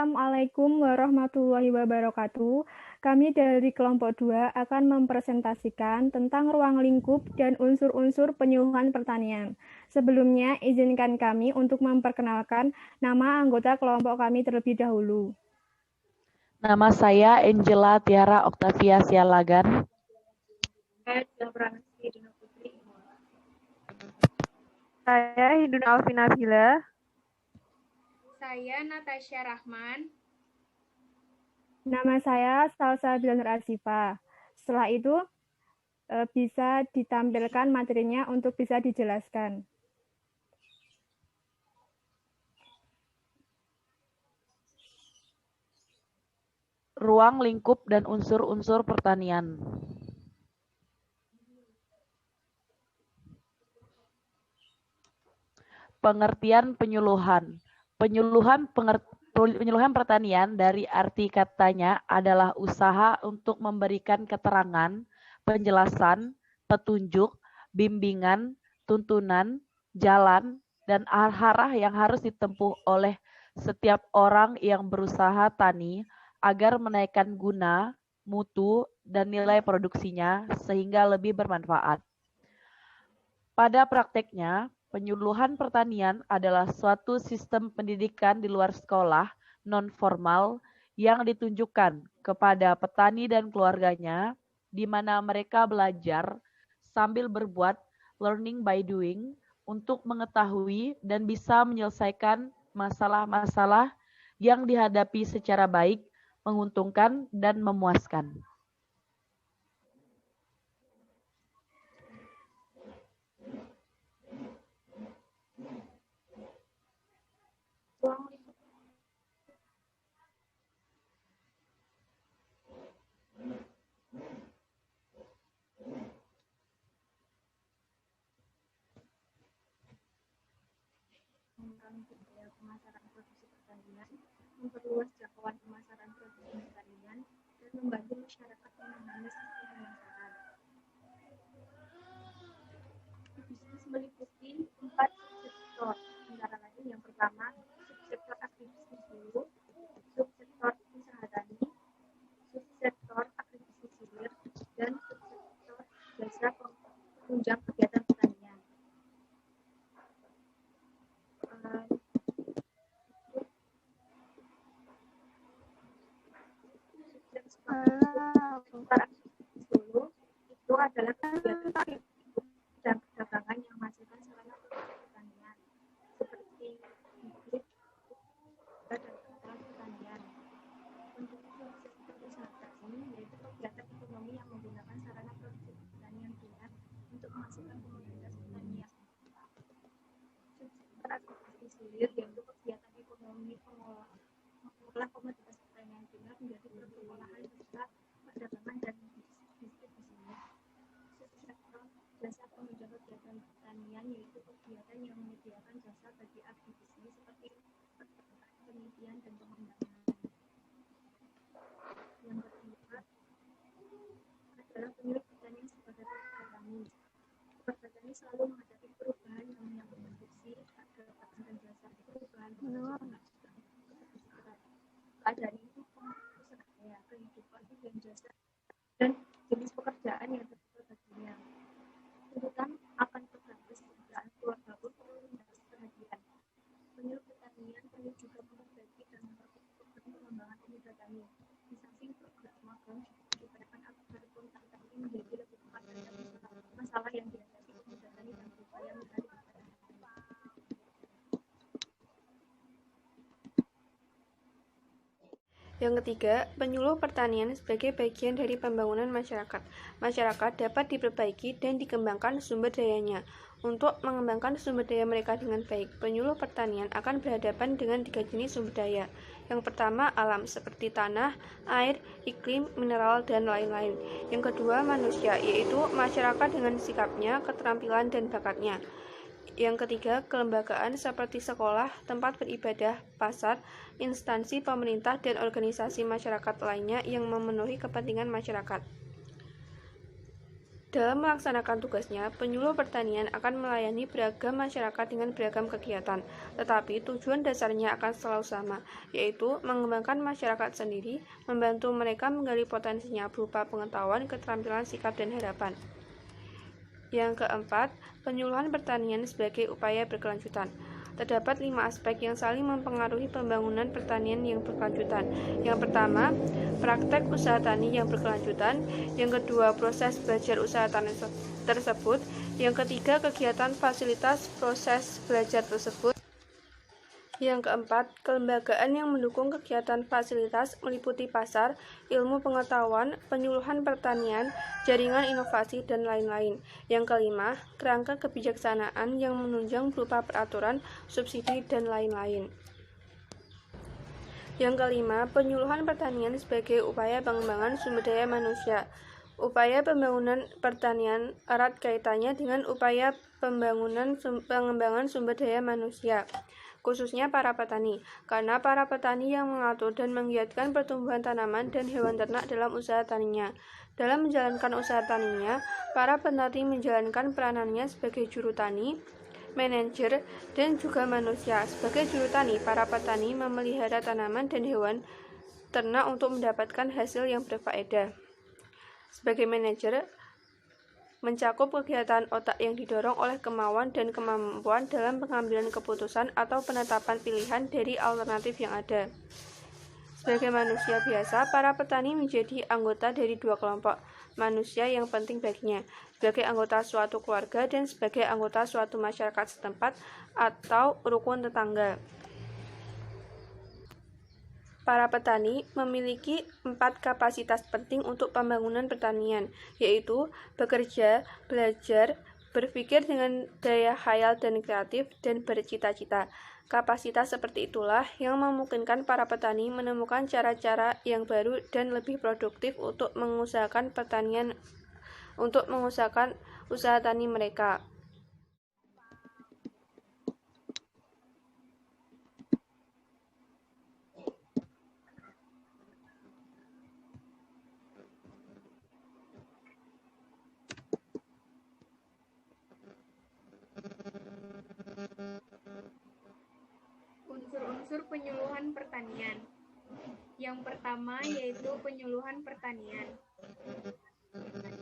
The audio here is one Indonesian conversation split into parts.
Assalamualaikum warahmatullahi wabarakatuh. Kami dari kelompok 2 akan mempresentasikan tentang ruang lingkup dan unsur-unsur penyuluhan pertanian. Sebelumnya, izinkan kami untuk memperkenalkan nama anggota kelompok kami terlebih dahulu. Nama saya Angela Tiara Oktavia Sialagan. Saya Hindun Alvina Bila. Saya Natasha Rahman. Nama saya Salsa Bilanur Asifa. Setelah itu, bisa ditampilkan materinya untuk bisa dijelaskan. Ruang lingkup dan unsur-unsur pertanian. Pengertian penyuluhan. Penyuluhan pertanian dari arti katanya adalah usaha untuk memberikan keterangan, penjelasan, petunjuk, bimbingan, tuntunan, jalan, dan arah yang harus ditempuh oleh setiap orang yang berusaha tani agar menaikkan guna, mutu, dan nilai produksinya sehingga lebih bermanfaat. Pada prakteknya, penyuluhan pertanian adalah suatu sistem pendidikan di luar sekolah non-formal yang ditunjukkan kepada petani dan keluarganya, di mana mereka belajar sambil berbuat, learning by doing, untuk mengetahui dan bisa menyelesaikan masalah-masalah yang dihadapi secara baik, menguntungkan, dan memuaskan. Pemasaran produksi pertanian, memperluas jangkauan pemasaran produksi pertanian, dan membantu masyarakat memahami sistem pemasaran. Bisnis meliputi 4 subsektor, antara lain yang pertama, subsektor agribisnis hulu, subsektor usaha tani, subsektor agribisnis hilir, dan subsektor jasa penunjang kegiatan pertanian. Dulu itu adalah kegiatan dan perdagangan yang menghasilkan sarana pertanian seperti bibit dan alat pertanian. Untuk sektor usaha tani yaitu kegiatan ekonomi yang menggunakan sarana produksi pertanian ringan untuk menghasilkan komoditas pertanian. Sektor agribisnis hilir yaitu kegiatan ekonomi mengolah komoditas pertanian ringan menjadi produk olahan serta perdagangan dan distribusinya. Subsektor jasa penunjang kegiatan pertanian yaitu kegiatan yang menyediakan jasa bagi agribisnis seperti penelitian dan pengembangan. Yang kedua adalah pemilik petani sebagai pekerja tani. Pekerja tani selalu menghadapi perubahan yang menyangkut produksi, harga pakan dan jasa, perubahan keadaan itu usaha, kehidupan dan jasa dan jenis pekerjaan yang terdapat baginya. Tuntutan akan kesejahteraan keluarga pun perlu mendapat perhatian. Penyuluh pertanian perlu juga memperbaiki dan memperkuat pengembangan pemuda tani. Di samping program magang diperlukan agar program tani menjadi lebih tepat terhadap masalah yang dihadapi pemuda tani dan berupaya mencari keadilan. Yang ketiga, penyuluh pertanian sebagai bagian dari pembangunan masyarakat. Masyarakat dapat diperbaiki dan dikembangkan sumber dayanya. Untuk mengembangkan sumber daya mereka dengan baik, penyuluh pertanian akan berhadapan dengan 3 jenis sumber daya. Yang pertama, alam, seperti tanah, air, iklim, mineral, dan lain-lain. Yang kedua, manusia, yaitu masyarakat dengan sikapnya, keterampilan, dan bakatnya. Yang ketiga, kelembagaan seperti sekolah, tempat beribadah, pasar, instansi pemerintah, dan organisasi masyarakat lainnya yang memenuhi kepentingan masyarakat. Dalam melaksanakan tugasnya, penyuluh pertanian akan melayani beragam masyarakat dengan beragam kegiatan, tetapi tujuan dasarnya akan selalu sama, yaitu mengembangkan masyarakat sendiri, membantu mereka menggali potensinya berupa pengetahuan, keterampilan, sikap, dan harapan. Yang keempat, penyuluhan pertanian sebagai upaya berkelanjutan. Terdapat 5 aspek yang saling mempengaruhi pembangunan pertanian yang berkelanjutan. Yang pertama, praktek usaha tani yang berkelanjutan. Yang kedua, proses belajar usaha tani tersebut. Yang ketiga, kegiatan fasilitas proses belajar tersebut. Yang keempat, kelembagaan yang mendukung kegiatan fasilitas meliputi pasar, ilmu pengetahuan, penyuluhan pertanian, jaringan inovasi, dan lain-lain. Yang kelima, kerangka kebijaksanaan yang menunjang berupa peraturan, subsidi, dan lain-lain. Yang kelima, penyuluhan pertanian sebagai upaya pengembangan sumber daya manusia. Upaya pembangunan pertanian erat kaitannya dengan upaya pengembangan sumber daya manusia, khususnya para petani, karena para petani yang mengatur dan menggiatkan pertumbuhan tanaman dan hewan ternak dalam usaha taninya. Dalam menjalankan usaha taninya, para petani menjalankan peranannya sebagai juru tani, manajer, dan juga manusia. Sebagai juru tani, para petani memelihara tanaman dan hewan ternak untuk mendapatkan hasil yang berfaedah. Sebagai manajer, mencakup kegiatan otak yang didorong oleh kemauan dan kemampuan dalam pengambilan keputusan atau penetapan pilihan dari alternatif yang ada. Sebagai manusia biasa, para petani menjadi anggota dari dua kelompok manusia yang penting baginya, sebagai anggota suatu keluarga dan sebagai anggota suatu masyarakat setempat atau rukun tetangga. Para petani memiliki 4 kapasitas penting untuk pembangunan pertanian, yaitu bekerja, belajar, berpikir dengan daya khayal dan kreatif, dan bercita-cita. Kapasitas seperti itulah yang memungkinkan para petani menemukan cara-cara yang baru dan lebih produktif untuk mengusahakan usaha tani mereka. Unsur-unsur penyuluhan pertanian. Yang pertama yaitu penyuluhan pertanian.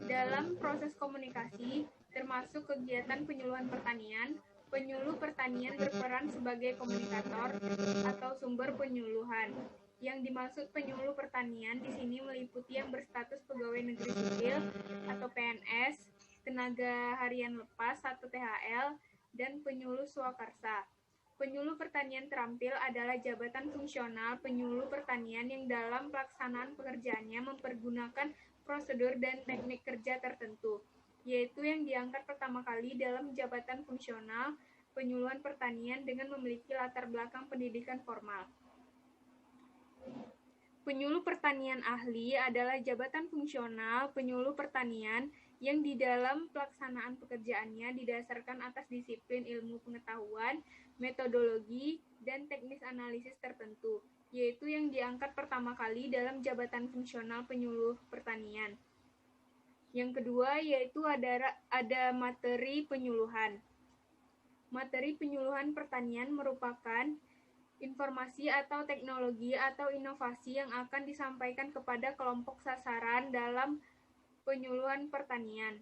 Dalam proses komunikasi, termasuk kegiatan penyuluhan pertanian, penyuluh pertanian berperan sebagai komunikator atau sumber penyuluhan. Yang dimaksud penyuluh pertanian di sini meliputi yang berstatus pegawai negeri sipil atau PNS, tenaga harian lepas atau THL, dan penyuluh swakarsa. Penyuluh pertanian terampil adalah jabatan fungsional penyuluh pertanian yang dalam pelaksanaan pekerjaannya mempergunakan prosedur dan teknik kerja tertentu, yaitu yang diangkat pertama kali dalam jabatan fungsional penyuluhan pertanian dengan memiliki latar belakang pendidikan formal. Penyuluh pertanian ahli adalah jabatan fungsional penyuluh pertanian yang di dalam pelaksanaan pekerjaannya didasarkan atas disiplin ilmu pengetahuan, metodologi, dan teknis analisis tertentu, yaitu yang diangkat pertama kali dalam jabatan fungsional penyuluh pertanian. Yang kedua yaitu ada materi penyuluhan. Materi penyuluhan pertanian merupakan informasi atau teknologi atau inovasi yang akan disampaikan kepada kelompok sasaran dalam penyuluhan pertanian.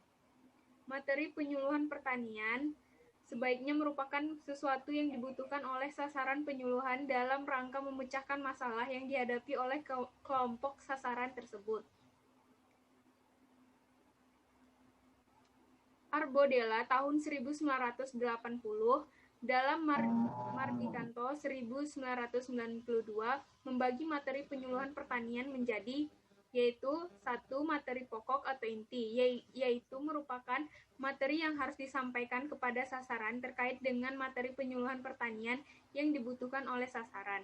Materi penyuluhan pertanian sebaiknya merupakan sesuatu yang dibutuhkan oleh sasaran penyuluhan dalam rangka memecahkan masalah yang dihadapi oleh kelompok sasaran tersebut. Arbodella tahun 1980 dalam Mardikanto 1992 membagi materi penyuluhan pertanian menjadi yaitu 1. Materi pokok atau inti, yaitu merupakan materi yang harus disampaikan kepada sasaran terkait dengan materi penyuluhan pertanian yang dibutuhkan oleh sasaran.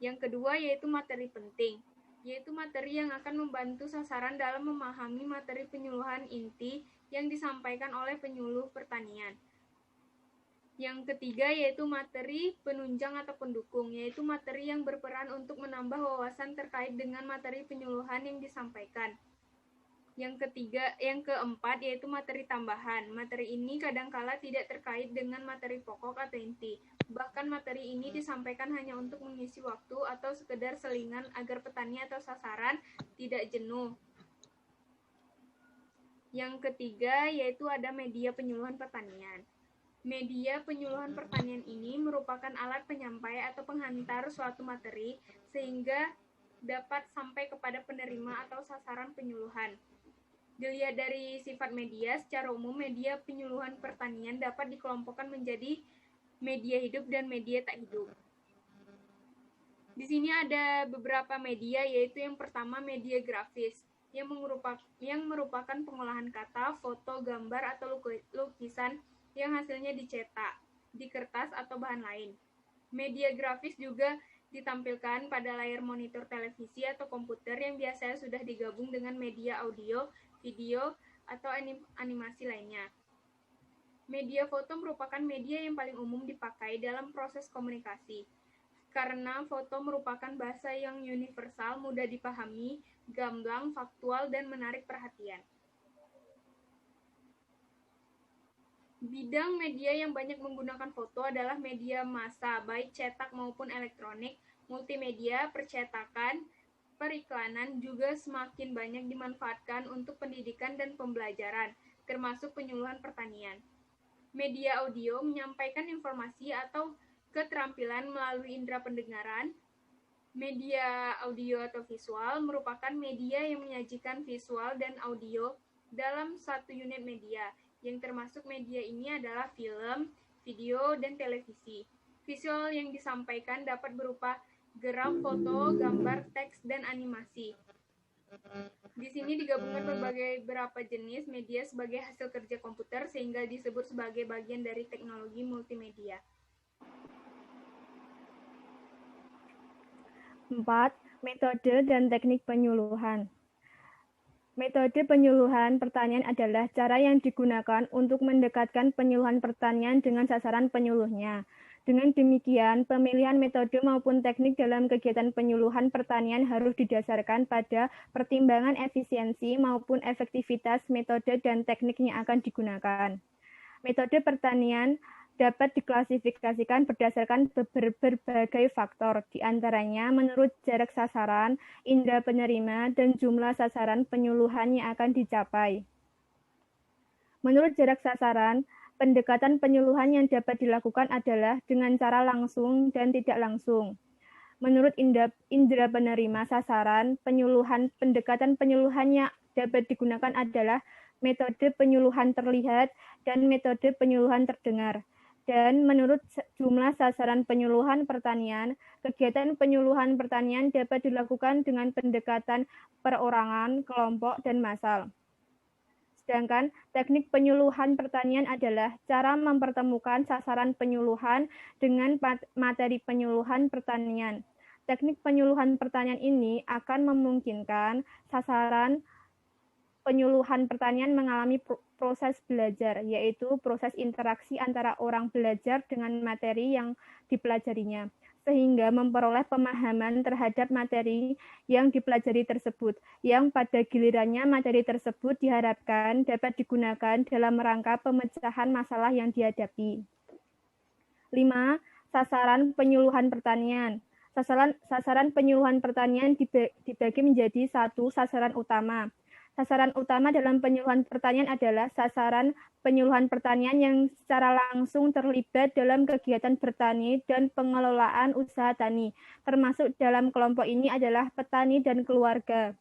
Yang kedua yaitu materi penting, yaitu materi yang akan membantu sasaran dalam memahami materi penyuluhan inti yang disampaikan oleh penyuluh pertanian. Yang ketiga yaitu materi penunjang atau pendukung, yaitu materi yang berperan untuk menambah wawasan terkait dengan materi penyuluhan yang disampaikan. Yang keempat yaitu materi tambahan. Materi ini kadangkala tidak terkait dengan materi pokok atau inti. Bahkan materi ini disampaikan hanya untuk mengisi waktu atau sekedar selingan agar petani atau sasaran tidak jenuh. Yang ketiga yaitu ada media penyuluhan pertanian. Media penyuluhan pertanian ini merupakan alat penyampai atau penghantar suatu materi sehingga dapat sampai kepada penerima atau sasaran penyuluhan. Dilihat dari sifat media, secara umum media penyuluhan pertanian dapat dikelompokkan menjadi media hidup dan media tak hidup. Di sini ada beberapa media, yaitu yang pertama media grafis, yang merupakan pengolahan kata, foto, gambar, atau lukisan yang hasilnya dicetak di kertas atau bahan lain. Media grafis juga ditampilkan pada layar monitor televisi atau komputer yang biasanya sudah digabung dengan media audio, video, atau animasi lainnya. Media foto merupakan media yang paling umum dipakai dalam proses komunikasi, karena foto merupakan bahasa yang universal, mudah dipahami, gamblang, faktual, dan menarik perhatian. Bidang media yang banyak menggunakan foto adalah media massa, baik cetak maupun elektronik, multimedia, percetakan, periklanan juga semakin banyak dimanfaatkan untuk pendidikan dan pembelajaran, termasuk penyuluhan pertanian. Media audio menyampaikan informasi atau keterampilan melalui indera pendengaran. Media audio atau visual merupakan media yang menyajikan visual dan audio dalam satu unit media, yang termasuk media ini adalah film, video, dan televisi. Visual yang disampaikan dapat berupa gerak, foto, gambar, teks, dan animasi. Di sini digabungkan beberapa jenis media sebagai hasil kerja komputer sehingga disebut sebagai bagian dari teknologi multimedia. 4. Metode dan teknik penyuluhan. Metode penyuluhan pertanian adalah cara yang digunakan untuk mendekatkan penyuluhan pertanian dengan sasaran penyuluhnya. Dengan demikian, pemilihan metode maupun teknik dalam kegiatan penyuluhan pertanian harus didasarkan pada pertimbangan efisiensi maupun efektivitas metode dan teknik yang akan digunakan. Metode pertanian dapat diklasifikasikan berdasarkan berbagai faktor, di antaranya menurut jarak sasaran, indera penerima, dan jumlah sasaran penyuluhan yang akan dicapai. Menurut jarak sasaran, pendekatan penyuluhan yang dapat dilakukan adalah dengan cara langsung dan tidak langsung. Menurut indera penerima sasaran, pendekatan penyuluhan yang dapat digunakan adalah metode penyuluhan terlihat dan metode penyuluhan terdengar. Dan menurut jumlah sasaran penyuluhan pertanian, kegiatan penyuluhan pertanian dapat dilakukan dengan pendekatan perorangan, kelompok, dan massal. Sedangkan teknik penyuluhan pertanian adalah cara mempertemukan sasaran penyuluhan dengan materi penyuluhan pertanian. Teknik penyuluhan pertanian ini akan memungkinkan sasaran penyuluhan pertanian mengalami proses belajar, yaitu proses interaksi antara orang belajar dengan materi yang dipelajarinya, sehingga memperoleh pemahaman terhadap materi yang dipelajari tersebut, yang pada gilirannya materi tersebut diharapkan dapat digunakan dalam rangka pemecahan masalah yang dihadapi. 5. Sasaran penyuluhan pertanian. Sasaran penyuluhan pertanian dibagi menjadi 1. Sasaran utama. Sasaran utama dalam penyuluhan pertanian adalah sasaran penyuluhan pertanian yang secara langsung terlibat dalam kegiatan bertani dan pengelolaan usaha tani, termasuk dalam kelompok ini adalah petani dan keluarga.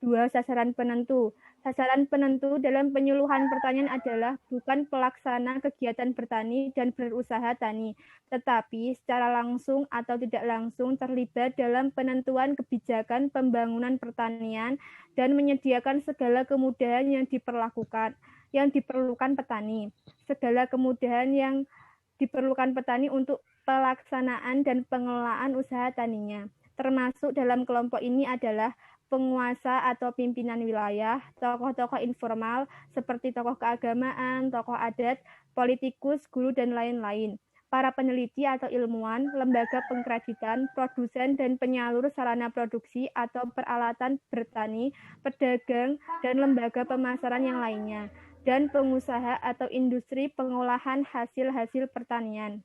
2. Sasaran penentu. Sasaran penentu dalam penyuluhan pertanian adalah bukan pelaksana kegiatan bertani dan berusaha tani, tetapi secara langsung atau tidak langsung terlibat dalam penentuan kebijakan pembangunan pertanian dan menyediakan segala kemudahan yang diperlukan petani. Segala kemudahan yang diperlukan petani untuk pelaksanaan dan pengelolaan usaha taninya. Termasuk dalam kelompok ini adalah penguasa atau pimpinan wilayah, tokoh-tokoh informal seperti tokoh keagamaan, tokoh adat, politikus, guru, dan lain-lain. para peneliti atau ilmuwan, lembaga pengkredit, produsen dan penyalur sarana produksi atau peralatan bertani, pedagang, dan lembaga pemasaran yang lainnya, dan pengusaha atau industri pengolahan hasil-hasil pertanian.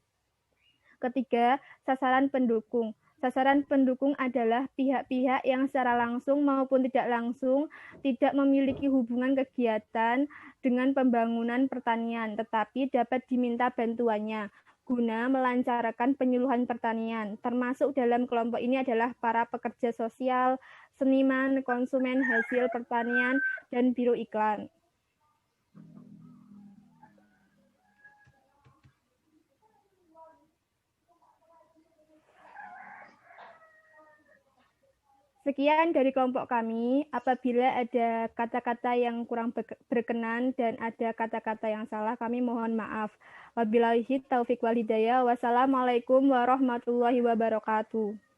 Ketiga, sasaran pendukung. Sasaran pendukung adalah pihak-pihak yang secara langsung maupun tidak langsung tidak memiliki hubungan kegiatan dengan pembangunan pertanian, tetapi dapat diminta bantuannya guna melancarkan penyuluhan pertanian. Termasuk dalam kelompok ini adalah para pekerja sosial, seniman, konsumen hasil pertanian, dan biro iklan. Sekian dari kelompok kami. Apabila ada kata-kata yang kurang berkenan dan ada kata-kata yang salah, kami mohon maaf. Wabillahi taufiq wal hidayah. Wassalamualaikum warahmatullahi wabarakatuh.